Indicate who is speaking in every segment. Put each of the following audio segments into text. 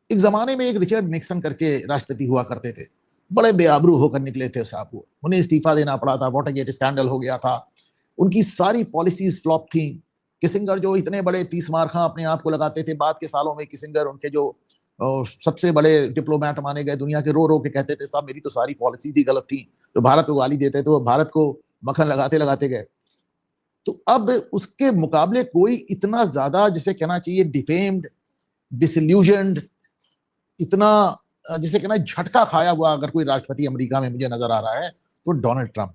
Speaker 1: एक जमाने में एक रिचर्ड निक्सन करके राष्ट्रपति हुआ करते थे, बड़े बेआबरू होकर निकले थे साहब वो, उन्हें इस्तीफा देना पड़ा था, वाटरगेट स्कैंडल हो गया था, उनकी सारी पॉलिसीज फ्लॉप थी। किसिंगर जो इतने बड़े 30 मार खां अपने आप को लगाते थे, बाद के सालों में किसिंगर उनके जो सबसे बड़े डिप्लोमेट माने गए दुनिया के, रो रो के कहते थे साहब मेरी तो सारी पॉलिसीज ही गलत थी, तो भारत को गाली देते तो भारत को मक्खन लगाते लगाते गए। तो अब उसके मुकाबले कोई इतना ज्यादा जिसे कहना चाहिए डिफेम्ड, डिसल्यूजन्ड, इतना जिसे कहना झटका खाया हुआ अगर कोई राष्ट्रपति अमेरिका में मुझे नजर आ रहा है तो डोनाल्ड ट्रंप।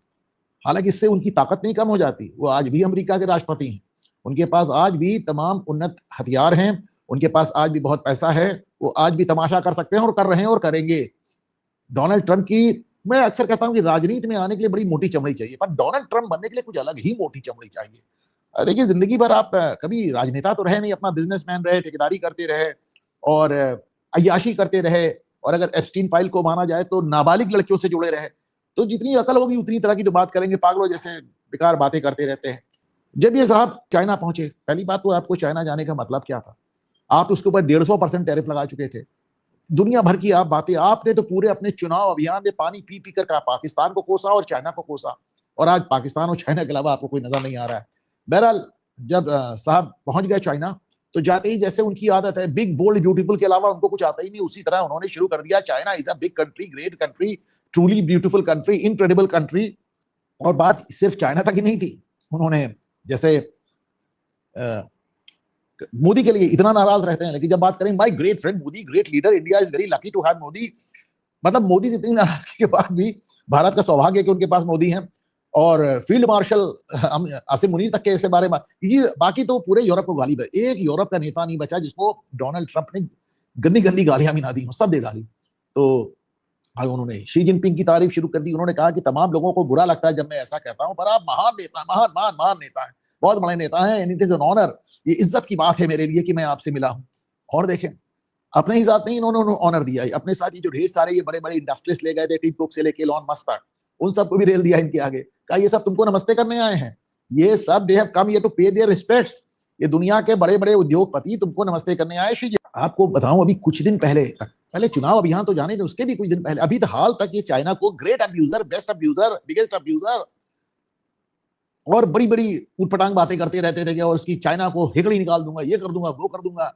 Speaker 1: हालांकि इससे उनकी ताकत नहीं कम हो जाती, वो आज भी अमेरिका के राष्ट्रपति हैं, उनके पास आज भी तमाम उन्नत हथियार हैं, उनके पास आज भी बहुत पैसा है, वो आज भी तमाशा कर सकते हैं और कर रहे हैं और करेंगे। डोनाल्ड ट्रंप की, मैं अक्सर कहता हूं कि राजनीति में आने के लिए बड़ी मोटी चमड़ी चाहिए, पर डोनाल्ड ट्रंप बनने के लिए कुछ अलग ही मोटी चमड़ी चाहिए। देखिए जिंदगी भर आप कभी राजनेता तो रहे नहीं, अपना बिजनेसमैन रहे, ठेकेदारी करते रहे और अय्याशी करते रहे, और अगर एप्स्टीन फाइल को माना जाए तो नाबालिग लड़कियों से जुड़े रहे, तो जितनी अकल होगी उतनी तरह की तो बात करेंगे, पागलों जैसे बेकार बातें करते रहते हैं। जब ये साहब चाइना पहुंचे, पहली बात तो आपको चाइना जाने का मतलब क्या था, आप उसके ऊपर 150% टैरिफ लगा चुके थे, दुनिया भर की आप बातें, आपने तो पूरे अपने चुनाव अभियान में पानी पी पी कर कहा पाकिस्तान को कोसा और चाइना को कोसा, और आज पाकिस्तान और चाइना के अलावा आपको कोई नजर नहीं आ रहा है। बहरहाल जब साहब पहुंच गए चाइना, तो जाते ही जैसे उनकी आदत है, बिग बोल्ड ब्यूटीफुल के अलावा उनको कुछ आता ही नहीं, उसी तरह उन्होंने शुरू कर दिया, China is a big country, great country, truly beautiful country, incredible country. और बात सिर्फ चाइना तक ही नहीं थी, उन्होंने जैसे मोदी के लिए इतना नाराज रहते हैं, लेकिन जब बात करें my great friend Modi, great leader, India is very lucky to have Modi, मतलब मोदी से इतनी नाराजगी के बाद भी भारत का सौभाग्य है कि उनके पास मोदी हैं। और फील्ड मार्शल आसिम मुनीर तक के ऐसे बारे में ये, बाकी तो पूरे यूरोप को गाली, एक यूरोप का नेता नहीं बचा जिसको डोनाल्ड ट्रंप ने गंदी गंदी गालियां भी ना दी, सब दे डाली। तो उन्होंने शी जिनपिंग की तारीफ शुरू कर दी, उन्होंने कहा कि तमाम लोगों को बुरा लगता है जब मैं ऐसा कहता हूं, पर आप महान नेता, महान महान महान नेता है, बहुत बड़े नेता हैं, and it is an honour, ये इज्जत की बात है मेरे लिए कि मैं आपसे मिला हूं। और देखें, अपने ही साथ नहीं इन्होंने ऑनर दिया, अपने साथ ये जो ढेर सारे ये बड़े बड़े इंडस्ट्रियलिस्ट ले गए थे, टिम कुक से लेके एलन मस्क तक, उन सबको भी रेल दिया इनके आगे, कहा ये सब तुमको नमस्ते करने आए हैं, ये सब they have come here to pay their respects, ये दुनिया के बड़े बड़े उद्योगपति तुमको नमस्ते करने आए। आपको बताऊं अभी कुछ दिन पहले तक, पहले चुनाव अभियान तो जाने थे, उसके भी कुछ दिन पहले, अभी तो हाल तक ये चाइना को great abuser, best abuser, biggest abuser और बड़ी बड़ी उटपटांग बातें करते रहते थे कि और उसकी चाइना को हिकड़ी निकाल दूंगा, ये कर दूंगा, वो कर दूंगा।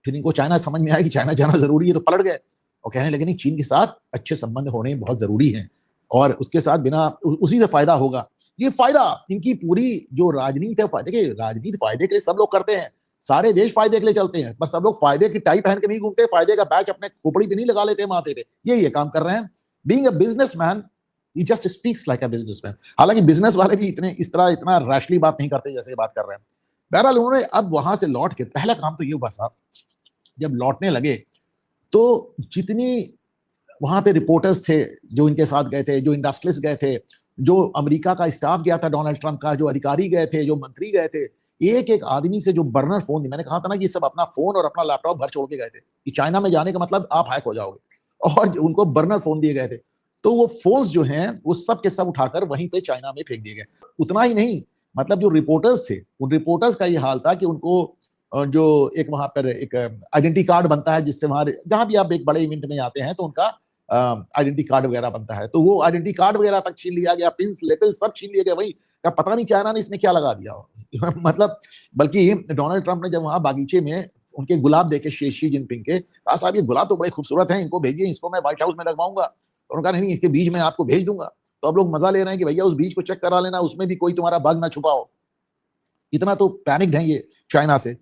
Speaker 1: फिर इनको चाइना समझ में आया कि चाइना जाना जरूरी है, तो पलट गए और कहने लगे नहीं, चीन के साथ अच्छे संबंध होने बहुत जरूरी हैं और उसके साथ बिना उसी से फायदा होगा। ये फायदा इनकी पूरी जो राजनीति है, फायदे के, राजनीति फायदे के लिए सब लोग करते हैं, सारे देश फायदे के लिए चलते हैं, पर सब लोग फायदे की टाई पहन के नहीं घूमते, फायदे का बैच अपने खोपड़ी पे नहीं लगा लेते माथे पे, ये काम कर रहे हैं। Being a businessman, he just speaks like a businessman. हालांकि बिजनेस वाले भी इतने इस तरह इतना रैशली बात नहीं करते जैसे बात कर रहे हैं। बहरहाल उन्होंने अब वहां से लौट के पहला काम तो ये हुआ साहब, जब लौटने लगे तो जितनी वहां पे रिपोर्टर्स थे जो इनके साथ गए थे, जो इंडस्ट्रियलिस्ट गए थे, जो अमेरिका का स्टाफ गया था डोनाल्ड ट्रंप का, जो अधिकारी गए थे, जो मंत्री गए थे, एक एक आदमी से जो बर्नर फोन, मैंने कहा था ना कि सब अपना फोन और अपना लैपटॉप भर छोड़ के गए थे कि चाइना में जाने का मतलब आप हैक हो जाओगे, और उनको बर्नर फोन दिए गए थे, तो वो फोन्स जो हैं वो सब के सब उठाकर वहीं पे चाइना में फेंक दिए गए। उतना ही नहीं, मतलब जो रिपोर्टर्स थे, उन रिपोर्टर्स का ये हाल था कि उनको जो एक वहां पर एक आइडेंटिटी कार्ड बनता है, जिससे वहां जहां भी आप एक बड़े इवेंट में आते हैं तो उनका आइडेंटिटी कार्ड वगैरह बनता है, तो वो आइडेंटिटी कार्ड वगैरह तक छीन लिया गया, पिंस लेपिल सब छीन लिए गए। वही का पता नहीं चाइना ने इसने क्या लगा दिया मतलब, बल्कि डोनाल्ड ट्रंप ने जब वहां बागीचे में उनके गुलाब देखे शी जिनपिंग के, कहा साहब ये गुलाब तो बड़े खूबसूरत हैं, इनको भेजिए, इसको मैं व्हाइट हाउस में लगवाऊंगा। और उन्होंने कहा नहीं, इसके बीज मैं आपको भेज दूंगा। तो अब लोग मजा ले रहे हैं कि भैया उस बीज को चेक करा लेना, उसमें भी कोई तुम्हारा बग ना छुपा हो। इतना तो पैनिक है ये चाइना से।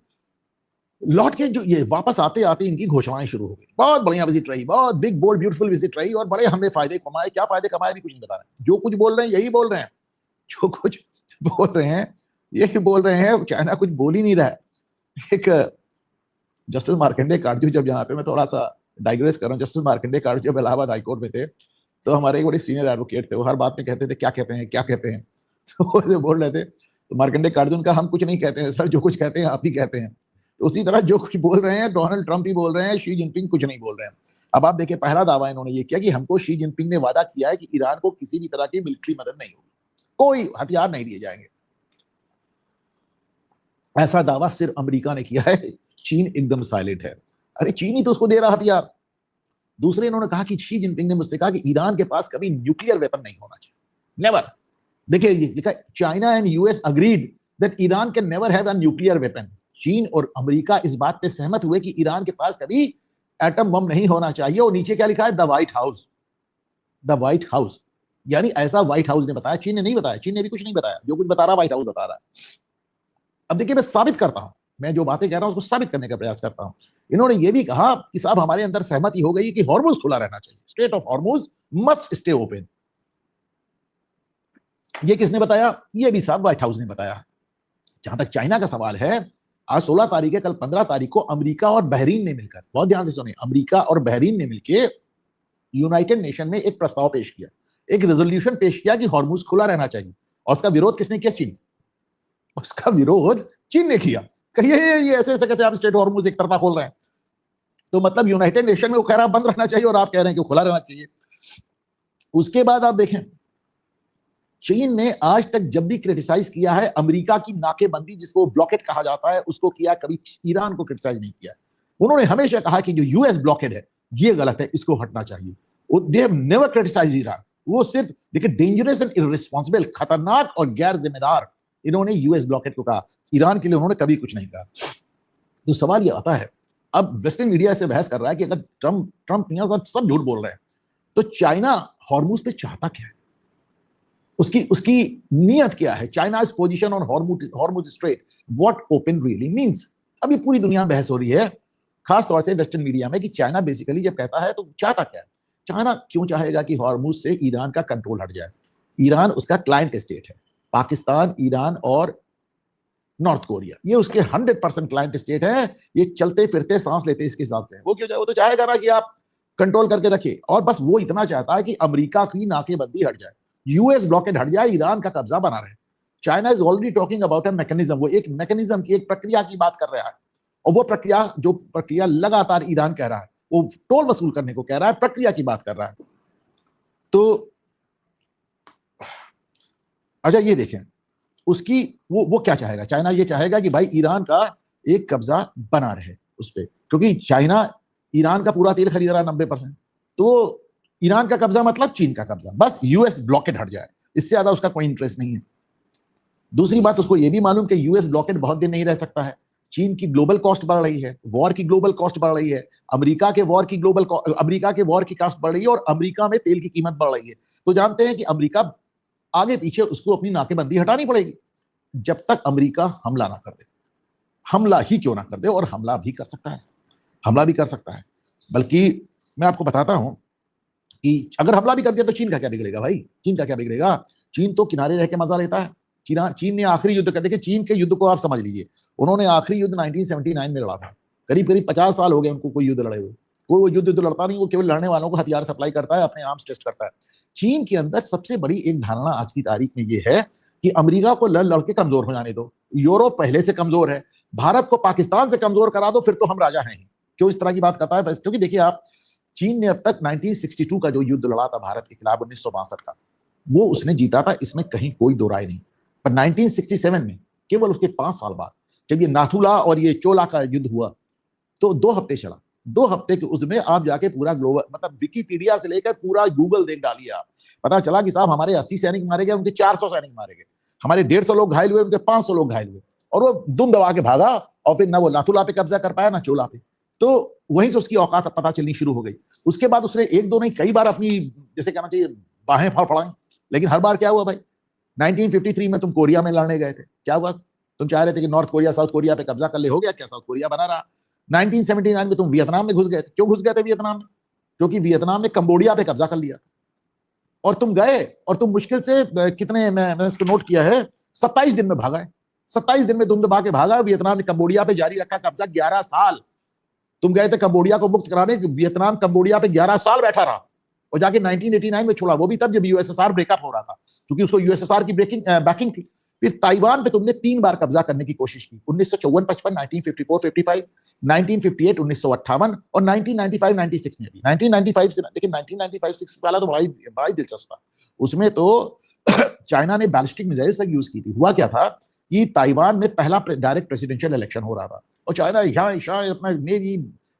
Speaker 1: लौट के जो ये वापस आते आते इनकी घोषणाएं शुरू हो गई, बहुत बढ़िया विजिट रही, बहुत बिग बोल्ड ब्यूटीफुल विजिट रही, और बड़े हमने फायदे कमाए, क्या फायदे कमाए भी कुछ नहीं बता रहे, जो कुछ बोल रहे हैं यही बोल रहे हैं, जो कुछ बोल रहे हैं यही बोल रहे हैं, चाइना कुछ बोल ही नहीं रहा है। एक जस्टिस मार्कंडे काटजू, जब यहाँ पे मैं थोड़ा सा डाइग्रेस कर रहा हूँ, जस्टिस मार्कंडे काटजू जब इलाहाबाद हाईकोर्ट में थे, तो हमारे एक बड़े सीनियर एडवोकेट थे, वो हर बात में कहते थे क्या कहते हैं क्या कहते हैं, तो वो बोल रहे थे, तो मार्कंडे कार्जुन का हम कुछ नहीं कहते हैं सर, जो कुछ कहते हैं आप ही कहते हैं। तो उसी तरह जो कुछ बोल रहे हैं डोनाल्ड ट्रंप ही बोल रहे हैं, शी जिनपिंग कुछ नहीं बोल रहे हैं। अब आप देखिए, पहला दावा इन्होंने ये किया कि हमको शी जिनपिंग ने वादा किया है कि ईरान को किसी भी तरह की मिलिट्री मदद नहीं होगी, कोई हथियार नहीं दिए जाएंगे। ऐसा दावा सिर्फ अमेरिका ने किया है, चीन एकदम साइलेंट है। अरे चीन ही तो उसको दे रहा हथियार। दूसरे इन्होंने कहा कि शी जिनपिंग ने मुझसे कहा कि ईरान के पास कभी न्यूक्लियर वेपन नहीं होना चाहिए, नेवर। देखिए ये लिखा, China and US agreed that Iran can never have a nuclear weapon. चीन और अमेरिका इस बात पे सहमत हुए कि ईरान के पास कभी एटम बम नहीं होना चाहिए। और नीचे क्या लिखा है, the white house, the white house, यानी ऐसा व्हाइट हाउस ने बताया, चीन ने नहीं बताया, चीन ने भी कुछ नहीं बताया, जो कुछ बता रहा व्हाइट हाउस बता रहा है। अब देखिए मैं साबित करता हूं, मैं जो बातें कह रहा हूं उसको साबित करने का प्रयास करता हूं। इन्होंने ये भी कहा कि साहब हमारे अंदर सहमति हो गई कि हॉर्मुज खुला रहना चाहिए, straight of Hormuz must stay open. ये किसने बताया, ये भी साहब व्हाइट हाउस ने बताया। जहां तक चाइना का सवाल है, आज 16 तारीख है, कल 15 तारीख को अमेरिका और बहरीन ने मिलकर, बहुत ध्यान से सुने, अमेरिका और बहरीन ने मिलकर यूनाइटेड नेशन में एक प्रस्ताव पेश किया, एक रेजोल्यूशन पेश किया कि हॉर्मुज खुला रहना चाहिए। और उसका विरोध किसने किया, चीन। उसका विरोध चीन ने किया, कहिए ये ऐसे ऐसे कैसे आप स्टेट हॉर्मुज एक तरफा खोल रहे हैं। तो मतलब यूनाइटेड नेशन में वो कह रहा बंद रहना चाहिए और आप कह रहे हैं कि खुला रहना चाहिए। उसके बाद आप देखें, चीन ने आज तक जब भी क्रिटिसाइज किया है अमेरिका की नाकेबंदी, जिसको ब्लॉकेट कहा जाता है, उसको किया, कभी ईरान को क्रिटिसाइज नहीं किया। उन्होंने हमेशा कहा कि जो यूएस ब्लॉकेट है ये गलत है, इसको हटना चाहिए। They have never criticise Iran. वो सिर्फ देखिए डेंजरस एंड इररिस्पांसिबल, खतरनाक और गैर जिम्मेदार इन्होंने यूएस ब्लॉकेट को कहा, ईरान के लिए उन्होंने कभी कुछ नहीं कहा। तो सवाल ये आता है, अब वेस्टर्न मीडिया से बहस कर रहा है कि अगर ट्रंप यहाँ सब झूठ बोल रहे हैं तो चाइना हॉर्मुज पे चाहता क्या है, उसकी नियत क्या है, चाइना's position on Hormuz strait, what open really means. अभी पूरी दुनिया में बहस हो रही है, खास तौर से वेस्टर्न मीडिया में, कि चाइना बेसिकली जब कहता है तो चाहता क्या है। चाइना क्यों चाहेगा कि हॉर्मुज से ईरान का कंट्रोल हट जाए। ईरान उसका क्लाइंट स्टेट है, पाकिस्तान, ईरान और नॉर्थ कोरिया ये उसके 100% क्लाइंट स्टेट है। ये चलते फिरते सांस लेते इसके हिसाब से, वो क्यों चाहे, वो तो चाहेगा ना कि आप कंट्रोल करके रखिए। और बस वो इतना चाहता है कि अमेरिका की नाकेबंदी हट जाए, यूएस ब्लॉकेड हट जाए, ईरान का कब्जा बना रहे। China is already talking about a mechanism, वो एक मैकेनिज्म की, एक प्रक्रिया की बात कर रहा है। और वो प्रक्रिया, जो प्रक्रिया लगातार ईरान कह रहा है, वो टोल वसूल करने को कह रहा है, प्रक्रिया की बात कर रहा है। तो अच्छा ये देखें, उसकी वो क्या चाहेगा, चाइना ये चाहेगा कि भाई ईरान का एक कब्जा बना रहे उस पर, क्योंकि चाइना ईरान का पूरा तेल खरीद रहा है 90%। तो ईरान का कब्जा मतलब चीन का कब्जा, बस यूएस ब्लॉकेड हट जाए, इससे ज्यादा उसका कोई इंटरेस्ट नहीं है। दूसरी बात, उसको यह भी मालूम कि यूएस ब्लॉकेड बहुत दिन नहीं रह सकता है। चीन की ग्लोबल कॉस्ट बढ़ रही है, वॉर की ग्लोबल कॉस्ट बढ़ रही है, अमेरिका के वॉर की कॉस्ट बढ़ रही है, और अमेरिका में तेल की कीमत बढ़ रही है। तो जानते हैं कि अमेरिका आगे पीछे उसको अपनी नाकेबंदी हटानी पड़ेगी, जब तक अमेरिका हमला ना कर दे। हमला ही क्यों ना कर दे, और हमला भी कर सकता है, हमला भी कर सकता है। बल्कि मैं आपको बताता हूं कि अगर हमला भी कर दिया तो चीन का क्या बिगड़ेगा भाई, चीन का क्या बिगड़ेगा। चीन तो किनारे रह के मजा लेता है। चीन ने आखिरी युद्ध कर, देखिए चीन के युद्ध को आप समझ लीजिए, उन्होंने आखिरी युद्ध 1979 में लड़ा था। करीब करीब 50 साल हो गए उनको कोई युद्ध लड़े हुए। कोई युद्ध लड़ता नहीं, वो केवल लड़ने वालों को हथियार सप्लाई करता है, अपने आर्म्स टेस्ट करता है। चीन के अंदर सबसे बड़ी एक धारणा आज की तारीख में ये है कि अमेरिका को लड़ के कमजोर हो जाने दो, यूरोप पहले से कमजोर है, भारत को पाकिस्तान से कमजोर करा दो, फिर तो हम राजा हैं। क्यों इस तरह की बात करता है, क्योंकि देखिए आप, चीन ने अब तक 1962 का जो युद्ध लड़ा था भारत के खिलाफ, 1962 का, वो उसने जीता था, इसमें कहीं कोई दो राय नहीं। पर 1967 में, केवल उसके 5 साल बाद, जब ये नाथुला और ये चोला का युद्ध हुआ, तो 2 हफ्ते चला। 2 हफ्ते के उसमें आप जाके पूरा ग्लोबल, मतलब विकिपीडिया से लेकर पूरा गूगल देख डालिए आप, पता चला कि साहब हमारे 80 सैनिक मारे गए, उनके 400 सैनिक मारे गए, हमारे 150 लोग घायल हुए, उनके 500 लोग घायल हुए। और वो दुम दबा के भागा, और फिर ना वो नाथुला पे कब्जा कर पाया, ना चोला पे। तो वहीं से उसकी औकात पता चलनी शुरू हो गई। उसके बाद उसने एक दो नहीं, कई बार अपनी, जैसे कहना चाहिए, बाहें फड़फड़ाई। लेकिन हर बार क्या हुआ भाई, 1953 में तुम कोरिया में लड़ने गए थे, क्या हुआ, तुम चाह रहे थे कि नॉर्थ कोरिया साउथ कोरिया पे कब्जा कर ले, हो गया क्या, साउथ कोरिया बना रहा। 1979 में तुम वियतनाम में घुस गए थे, क्यों घुस गए थे वियतनाम में, क्योंकि वियतनाम ने कंबोडिया पे कब्जा कर लिया। और तुम गए, और तुम मुश्किल से कितने, मैंने इसको नोट किया है, 27 दिन में भागा है, 27 दिन में दुम दबा के भागा। वियतनाम ने कंबोडिया पे जारी रखा कब्जा 11 साल। तुम गए थे कंबोडिया को मुक्त कराने, वियतनाम कंबोडिया पे 11 साल बैठा रहा, और जाके 1989 में छोड़ा, वो भी तब जब यूएसएसआर ब्रेकअप हो रहा था, क्योंकि उसको यूएसएसआर की बैकिंग थी। फिर ताइवान पे तुमने 3 बार कब्जा करने की कोशिश की, 1954-55, 1954-55, 1958, 1958 और 1995-96 में भी। 1995 से, लेकिन 1995-96 वाला तो बड़ा ही दिलचस्प था। उसमें तो चाइना ने बैलिस्टिक मिसाइल्स तक यूज की थी। हुआ क्या था कि ताइवान में पहला डायरेक्ट प्रेसिडेंशियल इलेक्शन हो रहा था, और चाइना यहाँ अपना नेवी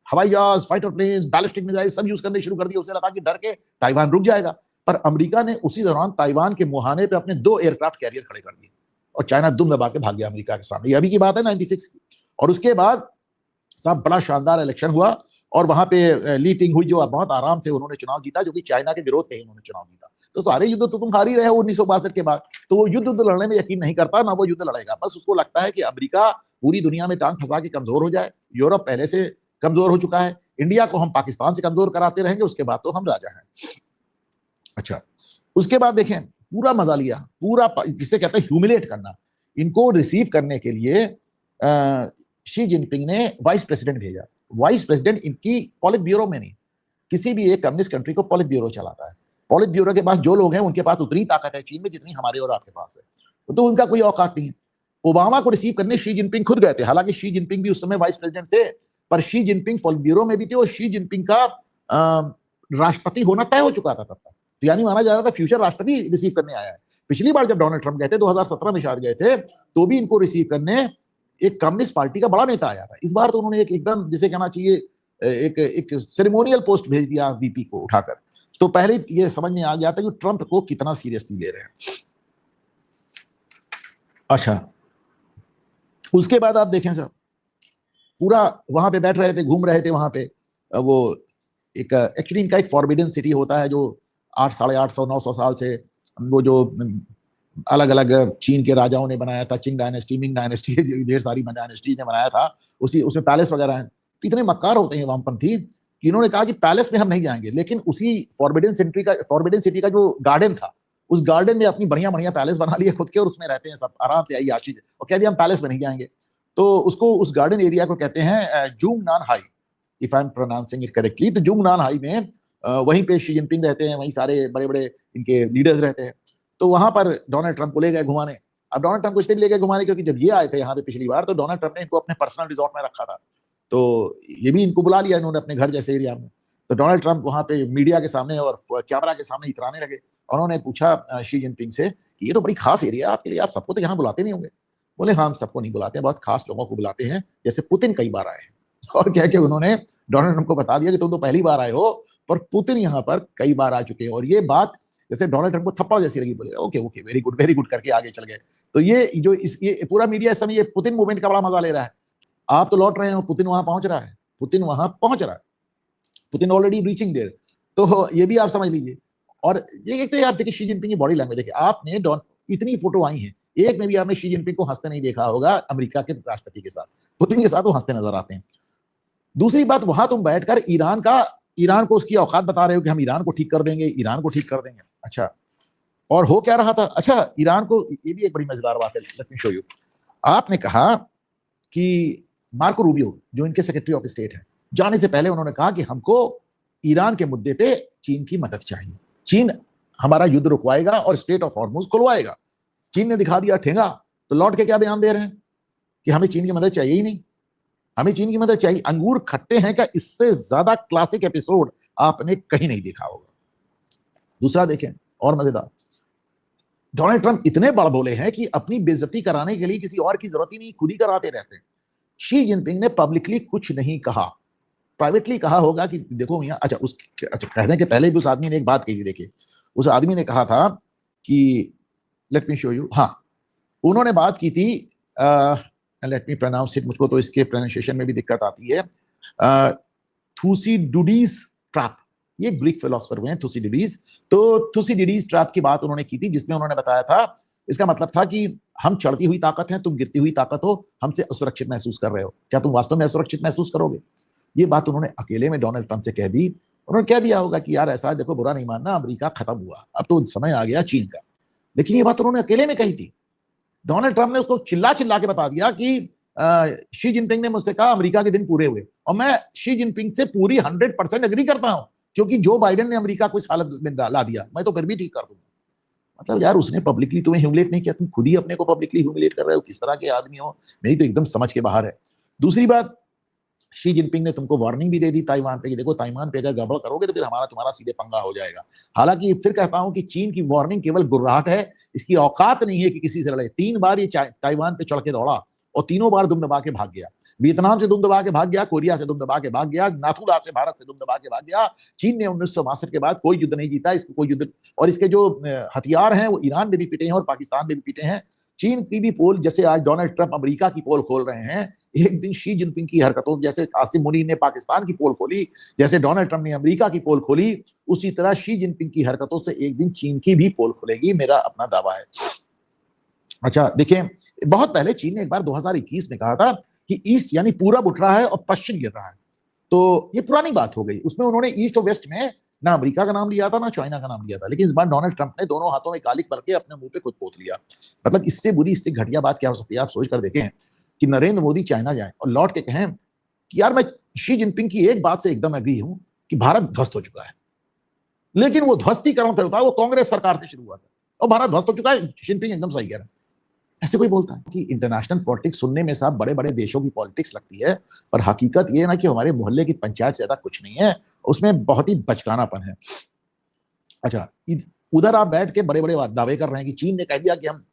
Speaker 1: हवाई जहाज, फाइटर प्लेन, बैलिस्टिक मिसाइल सब यूज करने शुरू कर दिए। उसे लगा कि डर के ताइवान रुक जाएगा, पर अमेरिका ने उसी दौरान ताइवान के मुहाने पे अपने 2 एयरक्राफ्ट कैरियर खड़े कर दिए और चाइना दुम दबा के भाग गया अमेरिका के सामने। ये अभी की बात है 96 की। और उसके बाद साहब बड़ा शानदार इलेक्शन हुआ और वहां पे ली टिंग हुई, जो बहुत आराम से उन्होंने चुनाव जीता, जो कि चाइना के विरोध में ही उन्होंने चुनाव जीता। तो सारे युद्ध तो तुम हार ही रहे हो 1962 के बाद। तो वो युद्ध लड़ने में यकीन नहीं करता, ना वो युद्ध लड़ेगा। बस उसको लगता है कि अमेरिका पूरी दुनिया में टांग फंसा के कमजोर हो जाए। यूरोप पहले से कमजोर हो चुका है, इंडिया को हम पाकिस्तान से कमजोर कराते रहेंगे, उसके बाद तो हम राजा हैं। अच्छा, उसके बाद देखें पूरा मजा लिया, पूरा जिसे कहते हैं ह्यूमिलेट करना। इनको रिसीव करने के लिए शी जिनपिंग ने वाइस प्रेसिडेंट भेजा। वाइस प्रेसिडेंट इनकी पॉलिट ब्यूरो में नहीं, किसी भी एक कम्युनिस्ट कंट्री को पॉलिट ब्यूरो चलाता है। पॉलिट ब्यूरो के पास जो लोग हैं उनके पास उतनी ताकत है चीन में जितनी हमारे और आपके पास है, तो उनका कोई औकात नहीं है। ओबामा को रिसीव करने शी जिनपिंग खुद गए थे, हालांकि शी जिनपिंग भी उस समय वाइस प्रेसिडेंट थे, पर शी जिनपिंग पॉलिट ब्यूरो में भी थे और शी जिनपिंग का राष्ट्रपति होना तय हो चुका था तब तक। तो यानी माना जा रहा था फ्यूचर राष्ट्रपति रिसीव करने आया है। पिछली बार जब डोनाल्ड ट्रंप गए थे 2017 में शायद गए थे, तो भी इनको रिसीव करने एक कम्युनिस्ट पार्टी का बड़ा नेता आया था। इस बार तो उन्होंने एकदम जिसे कहना चाहिए एक सेरेमोनियल पोस्ट भेज दिया वीपी को उठाकर। तो पहले ये समझ में आ गया था कि ट्रंप को कितना सीरियसली ले रहे हैं। अच्छा, उसके बाद आप देखें सर, पूरा वहां पे बैठ रहे थे, घूम रहे थे वहां पे। वो एक एक्चुअली इनका एक फॉरबिडन सिटी होता है जो 800-850-900 साल से वो जो अलग अलग चीन के राजाओं ने बनाया था, चिंग डायनेस्टी, मिंग डायनेस्टी, ढेर सारी डायनेस्टीज ने बनाया था, उसमें पैलेस वगैरह हैं। तो इतने मक्कार होते हैं वामपंथी कि इन्होंने कहा कि पैलेस में हम नहीं जाएंगे, लेकिन उसी फॉरबिडन सिटी का जो गार्डन था, उस गार्डन में अपनी बढ़िया बढ़िया पैलेस बना लिए खुद के और उसमें रहते हैं सब आराम से, आई आशीष, और कह दिया हम पैलेस में नहीं जाएंगे। तो उसको, उस गार्डन एरिया को कहते हैं Zhongnanhai, if I am pronouncing it correctly. तो जूंगनान हाई में वहीं पे शी जिनपिंग रहते हैं, वहीं सारे बड़े बड़े इनके लीडर्स रहते हैं। तो वहां पर डोनाल्ड ट्रंप को ले गए घुमाने। अब डोनाल्ड ट्रंप को इसलिए ले गए घुमाने क्योंकि जब ये आए थे यहाँ पे पिछली बार, तो डोनाल्ड ट्रंप ने इनको अपने पर्सनल रिजॉर्ट में रखा था, तो ये भी इनको बुला लिया इन्होंने अपने घर जैसे एरिया में। तो डोनाल्ड ट्रंप वहां पे मीडिया के सामने और कैमरा के सामने इतराने लगे और उन्होंने पूछा शी जिनपिंग से कि ये तो बड़ी खास एरिया है आपके लिए, आप सबको तो यहाँ बुलाते नहीं होंगे। बोले हाँ, हम सबको नहीं बुलाते हैं, बहुत खास लोगों को बुलाते हैं, जैसे पुतिन कई बार आए हैं। और कह के उन्होंने डोनाल्ड ट्रंप को बता दिया कि तुम तो पहली बार आए हो, पर पुतिन यहाँ पर कई बार आ चुके हैं। और ये बात जैसे डोनाल्ड ट्रंप को थप्पड़ जैसी लगी, बोले ओके ओके वेरी गुड करके आगे चल गए। तो ये जो ये पूरा मीडिया इस समय ये पुतिन मूवमेंट का बड़ा मजा ले रहा है। आप तो लौट रहे हो, पुतिन वहां पहुंच रहा है, पुतिन वहां पहुंच रहा है, पुतिन ऑलरेडी रीचिंग देयर। तो ये भी आप समझ लीजिए। और ये एक तो आप देखिए शी जिनपिंग की बॉडी लैंग्वेज देखिए, आपने इतनी फोटो आई हैं, एक में भी आपने शी जिनपिंग को हंसते नहीं देखा होगा अमेरिका के राष्ट्रपति के साथ, पुतिन के साथ वो हंसते नजर आते हैं। दूसरी बात, वहां तुम बैठकर ईरान को उसकी औकात बता रहे हो कि हम ईरान को ठीक कर देंगे, ईरान को ठीक कर देंगे। अच्छा, और हो क्या रहा था? अच्छा, ईरान को, ये भी एक बड़ी मजेदार बात है, लेट मी शो यू। आपने कहा कि मार्को रूबियो जो इनके सेक्रेटरी ऑफ स्टेट है, जाने से पहले उन्होंने कहा कि हमको ईरान के मुद्दे पे चीन की मदद चाहिए, चीन हमारा युद्ध रुकवाएगा और स्ट्रेट ऑफ हॉर्मुज खुलवाएगा। चीन ने दिखा दिया ठेंगा, तो लौट के क्या बयान दे रहे हैं कि हमें चीन की मदद चाहिए ही नहीं, हमें चीन की मदद चाहिए। अंगूर खट्टे हैं क्या, इससे ज्यादा क्लासिक एपिसोड आपने कहीं नहीं देखा होगा। दूसरा देखें और मजेदार, डोनाल्ड ट्रंप इतने बड़ बोले हैं कि अपनी बेइज्जती कराने के लिए किसी और की जरूरत ही नहीं, खुद ही कराते रहते हैं। शी जिनपिंग ने पब्लिकली कुछ नहीं कहा, प्राइवेटली कहा होगा कि देखो मियां, अच्छा कहने के पहले भी उस आदमी ने एक बात कही थी। देखिए, उस आदमी ने कहा था कि लेट मी शो यू, हाँ, उन्होंने बात की थी, लेट मी प्रोनाउंस इट, मुझको तो इसके प्रोनाउंसिएशन में भी दिक्कत आती है, थुसिडिडीज ट्रैप, ये ग्रीक फिलोसोफर हुए हैं थुसिडिडीज। तो थुसिडिडीज ट्रैप की बात उन्होंने की थी, जिसमें उन्होंने बताया था, इसका मतलब था कि हम चढ़ती हुई ताकत हैं, तुम गिरती हुई ताकत हो, हमसे असुरक्षित महसूस कर रहे हो, क्या तुम वास्तव में असुरक्षित महसूस करोगे? ये बात उन्होंने अकेले में डोनाल्ड ट्रंप से कह दी। उन्होंने कह दिया होगा कि यार ऐसा देखो, बुरा नहीं मानना, अमेरिका खत्म हुआ, अब तो समय आ गया चीन का। लेकिन ये बात उन्होंने अकेले में कही थी। डोनाल्ड ट्रंप ने उसको चिल्ला चिल्ला के बता दिया कि शी जिनपिंग ने मुझसे कहा अमेरिका के दिन पूरे हुए, और मैं शी जिनपिंग से पूरी 100% एग्री करता हूं, क्योंकि जो बाइडेन ने अमेरिका को इस हालत में ला दिया, मैं तो फिर भी ठीक कर दूंगा। मतलब यार, उसने पब्लिकली तुम्हें ह्यूमिलेट नहीं किया, तुम खुद ही अपने को पब्लिकली ह्यूमिलेट कर रहे हो। किस तरह के आदमी हो, मेरी तो एकदम समझ के बाहर है। दूसरी बात, शी जिनपिंग ने तुमको वार्निंग भी दे दी ताइवान पे कि देखो, ताइवान पे अगर गड़बड़ करोगे तो फिर हमारा तुम्हारा सीधे पंगा हो जाएगा। हालांकि फिर कहता हूं कि चीन की वार्निंग केवल गुर्राहट है, इसकी औकात नहीं है कि किसी से लड़े। 3 बार ये ताइवान पे चढ़ के दौड़ा और तीनों बार दुम दबा के भाग गया। वियतनाम से दुम दबा के भाग गया, कोरिया से दुम दबा के भाग गया, नाथूला से भारत से दुम दबा के भाग गया। चीन ने 1962 के बाद कोई युद्ध नहीं जीता, इसको कोई युद्ध, और इसके जो हथियार हैं वो ईरान में भी पिटे हैं और पाकिस्तान में भी पिटे हैं। चीन की भी पोल, जैसे आज डोनाल्ड ट्रंप अमेरिका की पोल खोल रहे हैं, एक दिन शी जिनपिंग की हरकतों, जैसे आसिम मुनीर ने पाकिस्तान की पोल खोली, जैसे डोनाल्ड ट्रंप ने अमेरिका की पोल खोली, उसी तरह शी जिनपिंग की हरकतों से एक दिन चीन की भी पोल खुलेगी, मेरा अपना दावा है। अच्छा देखें, बहुत पहले चीन ने एक बार 2021 में कहा था कि ईस्ट यानी पूरब उठ रहा है और पश्चिम गिर रहा है, तो ये पुरानी बात हो गई। उसमें उन्होंने ईस्ट और वेस्ट में ना अमेरिका का नाम लिया था ना चाइना का नाम लिया था, लेकिन इस बार डोनाल्ड ट्रंप ने दोनों हाथों में कालिक भर के अपने मुंह पे खुद पोत लिया। मतलब इससे बुरी, इससे घटिया बात क्या हो सकती है? आप सोच कर देखें कि नरेंद्र मोदी चाइना जाए और लौट के कहें कि यार मैं शी जिनपिंग की एक बात से एकदम एग्री हूं कि भारत ध्वस्त हो चुका है, लेकिन वो ध्वस्तीकरण होता है वो कांग्रेस सरकार से शुरू हुआ था और भारत ध्वस्त हो चुका है, जिनपिंग एकदम सही कह रहा है। ऐसे कोई बोलता है कि इंटरनेशनल पॉलिटिक्स सुनने में सब बड़े बड़े देशों की पॉलिटिक्स लगती है, पर हकीकत ये है ना कि हमारे मोहल्ले की पंचायत से ज्यादा कुछ नहीं है, उसमें बहुत ही बचकानापन है। अच्छा, उधर आप बैठ के बड़े बड़े दावे कर रहे हैं कि चीन ने कह दिया कि हम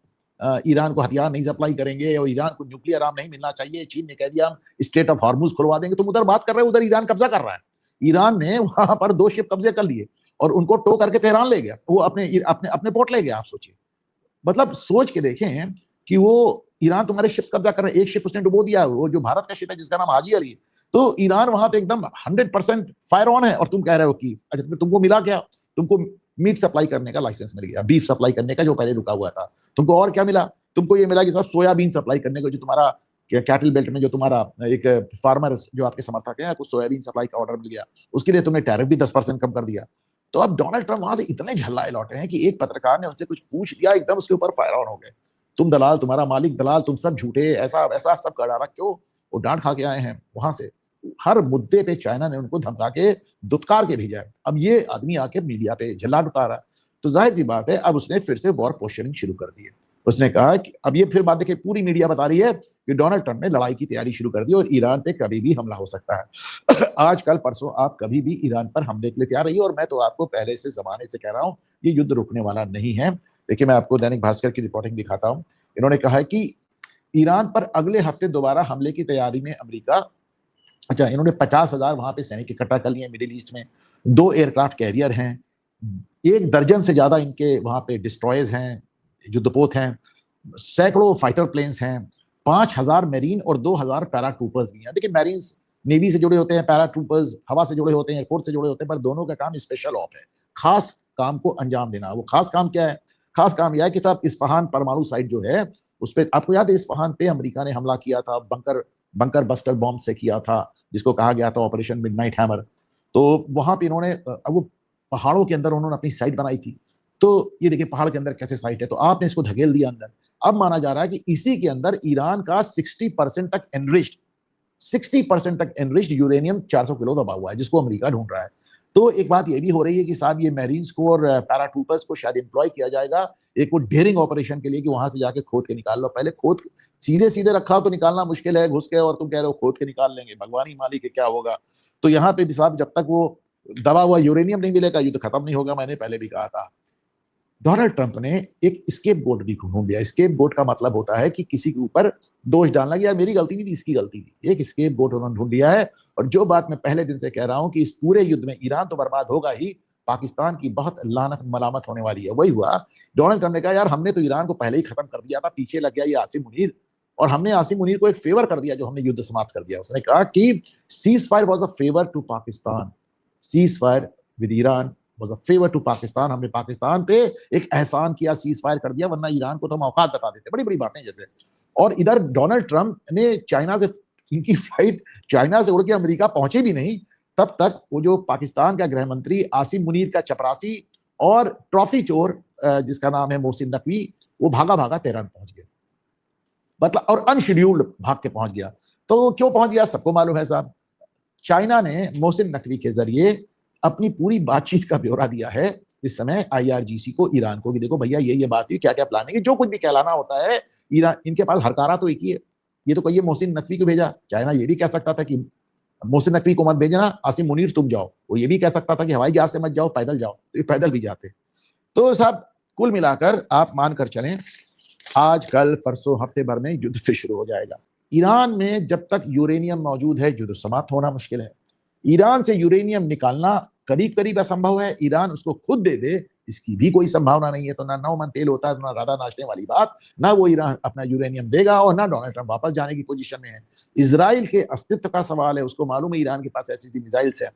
Speaker 1: ईरान को हथियार नहीं सप्लाई करेंगे और ईरान को न्यूक्लियर आर्म नहीं मिलना चाहिए, चीन ने कह दिया हम स्ट्रेट ऑफ हॉर्मुज खुलवा देंगे। तुम उधर बात कर रहे हो, उधर ईरान कब्जा कर रहा है। ईरान ने वहां पर 2 शिप कब्जे कर लिए और उनको टो करके तेहरान ले गया, वो अपने अपने अपने पोर्ट ले गया। आप सोचिए, मतलब सोच के देखें कि वो ईरान तुम्हारे शिप कब्जा कर रहे हैं। एक शिप उसने डुबो दिया, वो जो भारत का शिप है जिसका नाम हाजी अली, तो ईरान वहां पे एकदम 100% फायर ऑन है और तुम कह रहे हो कि अच्छा तुमको मिला क्या? तुमको मीट सप्लाई करने का लाइसेंस मिल गया, बीफ सप्लाई करने का जो पहले रुका हुआ था। तुमको और क्या मिला? तुमको ये मिला कि साहब सोयाबीन सप्लाई करने को, जो तुम्हारा कैटल बेल्ट में जो तुम्हारा एक फार्मर्स जो आपके समर्थक हैं, कुछ सोयाबीन सप्लाई का ऑर्डर मिल गया, उसके लिए तुमने टैरिफ भी 10% कम कर दिया। तो अब डोनाल्ड ट्रंप वहां से इतने झल्लाए लौटे हैं कि एक पत्रकार ने उनसे कुछ पूछ लिया, एकदम उसके ऊपर फायर ऑन हो गए। तुम दलाल, तुम्हारा मालिक दलाल, तुम सब झूठे, ऐसा वैसा सब कर डाला। क्यों? वो डांट खा के आए हैं वहां से। हर मुद्दे पे चाइना ने उनको धमका के, दुत्कार के भेजा है। अब ये आदमी आके मीडिया पे झल्लाट उतारा, तो जाहिर सी बात है अब उसने फिर से वॉर पोस्चरिंग शुरू कर दी है। उसने कहा कि अब ये फिर बात देखिए, पूरी मीडिया बता रही है कि डोनाल्ड ट्रंप ने लड़ाई की तैयारी शुरू कर दी और ईरान पे कभी भी हमला हो सकता है। आज कल परसों आप कभी भी ईरान पर हमले के लिए तैयार रहिए, और मैं तो आपको पहले से जमाने से कह रहा हूं ये युद्ध रुकने वाला नहीं है। देखिए, मैं आपको दैनिक भास्कर की रिपोर्टिंग दिखाता हूं। इन्होंने कहा है कि ईरान पर अगले हफ्ते दोबारा हमले की तैयारी में अमेरिका। अच्छा, इन्होंने 50,000 वहां पे सैनिक इकट्ठा कर लिए मिडिल ईस्ट में, 2 एयरक्राफ्ट कैरियर हैं, 1 दर्जन से ज्यादा इनके वहां पे डिस्ट्रॉयर्स हैं, युद्धपोत हैं, सैकड़ों फाइटर प्लेन्स हैं, 5,000 मेरीन और 2,000 पैरा ट्रूपर्स भी हैं। देखिए, मेरीन्स नेवी से जुड़े होते हैं, पैरा ट्रूपर्स हवा से जुड़े होते हैं, एयरफोर्स से जुड़े होते हैं, पर दोनों का काम स्पेशल ऑप है, खास काम को अंजाम देना। वो खास काम क्या है? खास काम यह है कि साहब इस्फहान परमाणु साइट जो है उस पर, आपको याद है इस्फहान पे अमेरिका ने हमला किया था, बंकर बस्टर बॉम्ब से किया था, जिसको कहा गया था ऑपरेशन मिडनाइट हैमर। तो वहां पे इन्होंने वो पहाड़ों के अंदर उन्होंने अपनी साइट बनाई थी। तो ये देखिए पहाड़ के अंदर कैसे साइट है, तो आपने इसको धकेल दिया अंदर। अब माना जा रहा है कि इसी के अंदर ईरान का 60% तक एनरिच्ड 60% तक एनरिच्ड यूरेनियम 400 किलो दबा हुआ है, जिसको अमेरिका ढूंढ रहा है। तो एक बात ये भी हो रही है कि साहब ये मैरीन्स को और पैराट्रूपर्स को शायद एम्प्लॉय किया जाएगा एक वो डेयरिंग ऑपरेशन के लिए, कि वहां से जाके खोद के निकाल लो। पहले खोद सीधे सीधे रखा हो तो निकालना मुश्किल है घुस के, और तुम कह रहे हो खोद के निकाल लेंगे, भगवान ही मालिक है क्या होगा। तो यहाँ पे भी साहब जब तक वो दबा हुआ यूरेनियम नहीं मिलेगा युद्ध खत्म नहीं होगा। मैंने पहले भी कहा था। डोनाल्ड ट्रंप ने एक स्केप बोट भी ढूंढ लिया। स्केप बोट का मतलब होता है कि किसी के ऊपर दोष डालना कि यार मेरी गलती नहीं थी, इसकी गलती थी। एक स्केप बोट उन्होंने ढूंढ लिया है। और जो बात मैं पहले दिन से कह रहा हूं कि इस पूरे युद्ध में ईरान तो बर्बाद होगा ही, पाकिस्तान की बहुत लानत मलामत होने वाली है। वही हुआ, डोनाल्ड ट्रंप ने कहा यार हमने तो ईरान को पहले ही खत्म कर दिया था, पीछे लग गया ये आसिम मुनीर, और हमने आसिम मुनीर को एक फेवर कर दिया जो हमने युद्ध समाप्त कर दिया। उसने कहा कि ceasefire was a favour to Pakistan, ceasefire with Iran was a favor to Pakistan. हमने पाकिस्तान पे एक एहसान किया, सीज फायर कर दिया, वरना ईरान को तो हम औकात बता देते। बड़ी बड़ी बातें जैसे। और इधर डोनाल्ड ट्रंप ने चाइना से, इनकी फ्लाइट चाइना से उड़ के अमेरिका पहुंची भी नहीं, तब तक वो जो पाकिस्तान का गृह मंत्री आसिम मुनीर का चपरासी और ट्रॉफी चोर जिसका नाम है मोहसिन नकवी, वो भागा भागा तेहरान पहुंच गया, मतलब, और अनशेड्यूल्ड भाग के पहुंच गया। तो क्यों पहुंच गया सबको मालूम है साहब। चाइना ने मोहसिन नकवी के जरिए अपनी पूरी बातचीत का ब्यौरा दिया है इस समय IRGC को, ईरान को, कि देखो भैया ये बात हुई, क्या क्या प्लानिंग है, जो कुछ भी कहलाना होता है ईरान, इनके पास हरकारा तो एक ही है। ये तो कहिए मोहसिन नकवी को भेजा, चाइना ये भी कह सकता था कि मोहसिन नकवी को मत भेजना, आसिम मुनीर तुम जाओ। वो ये भी कह सकता था कि हवाई जहाज से मत जाओ, पैदल जाओ, तो ये पैदल भी जाते। तो साहब कुल मिलाकर आप मानकर चलें, आज कल परसों हफ्ते भर में युद्ध फिर शुरू हो जाएगा। ईरान में जब तक यूरेनियम मौजूद है युद्ध समाप्त होना मुश्किल है। ईरान से यूरेनियम निकालना करीब करीब असंभव है। ईरान उसको खुद दे दे इसकी भी कोई संभावना नहीं है। तो ना नौ मन तेल होता है, ना राधा नाचने वाली बात, ना वो ईरान अपना यूरेनियम देगा और ना डोनाल्ड ट्रंप वापस जाने की पोजीशन में है। इजराइल के अस्तित्व का सवाल है, उसको मालूम है ईरान के पास ऐसी मिसाइल्स है।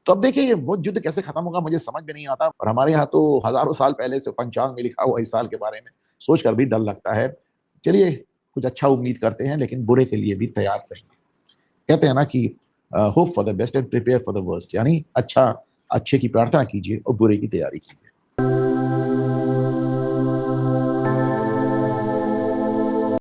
Speaker 1: तो अब देखिए वो युद्ध कैसे खत्म होगा मुझे समझ में नहीं आता। और हमारे यहाँ तो हजारों साल पहले से पंचांग में लिखा हुआ इस साल के बारे में सोचकर भी डर लगता है। चलिए कुछ अच्छा उम्मीद करते हैं, लेकिन बुरे के लिए भी तैयार रहेंगे। कहते हैं ना कि hope for the best and prepare for the worst, यानी अच्छे की प्रार्थना कीजिए और बुरे की तैयारी कीजिए।